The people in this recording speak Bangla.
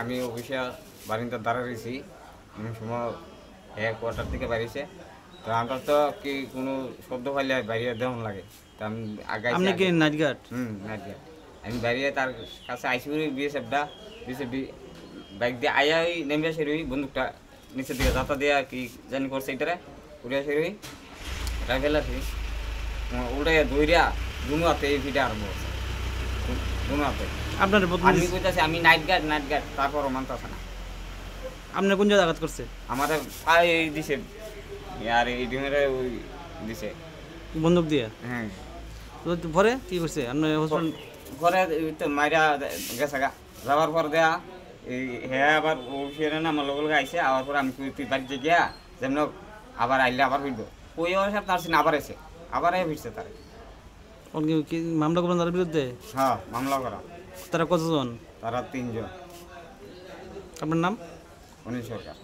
আমি অফিসে বারিন্দার দ্বারা রয়েছি এমন সময় কোয়ার্টার থেকে বাড়িছে তো আমার তো কি কোনো শব্দ পাইলে বাইরে দেওয়ান লাগে তো আমি আগাই আপনি কি নাইট গার্ড? নাইট গার্ড আমি বাইরে তার কাছে আইসি বিএসএফটা বিএসএফ বাইক দিয়ে আয়া ওই নেমে আসে রই বন্দুকটা নিচের দিকে যাতা দিয়ে কি জানি করছে এটারে উড়ে আসে রই রাইফেল আছে উল্টে দইরা দুনো হাতে এই ভিডিও আরম্ভ করছে দুনো হাতে আপনার আমি কইতাছি আমি নাইট গার্ড তারপরও মানতেছে না আপনার কোন জায়গায় আঘাত করছে? আমার পায়ে দিছে আর এই ডিমেরে ওই দিছে বন্দুক দিয়ে? হ্যাঁ তো পরে কি করছে আপনার হসপিটাল? ঘরে তো মাইরা গেছে গা যাওয়ার পর দেয়া এই হ্যাঁ আবার ও ফিরে না আমার লগে আইসে আবার পরে আমি তুই বাড়িতে গিয়া যেমন আবার আইলে আবার ফিরবো ওই অবস্থা তার সিন আবার এসে আবার ফিরছে তার কি মামলা করবেন তার বিরুদ্ধে? হ্যাঁ মামলা করা। তারা কতজন? তারা 3 জন। আপনার নাম? অনিল সরকার।